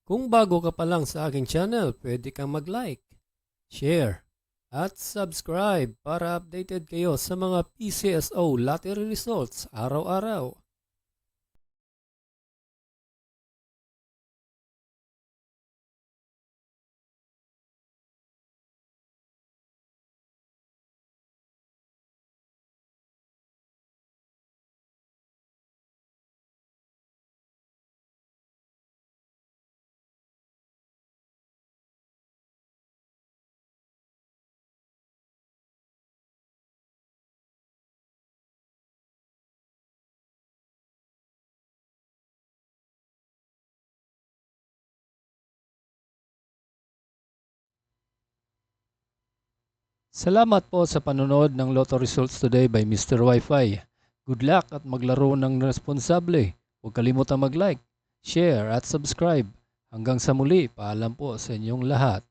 Kung bago ka pa lang sa aking channel, pwede kang mag-like, share, at subscribe para updated kayo sa mga PCSO lottery results araw-araw. Salamat po sa panonood ng Lotto Results Today by Mr. Wi-Fi. Good luck at maglaro ng responsable. Huwag kalimutang mag-like, share at subscribe. Hanggang sa muli, paalam po sa inyong lahat.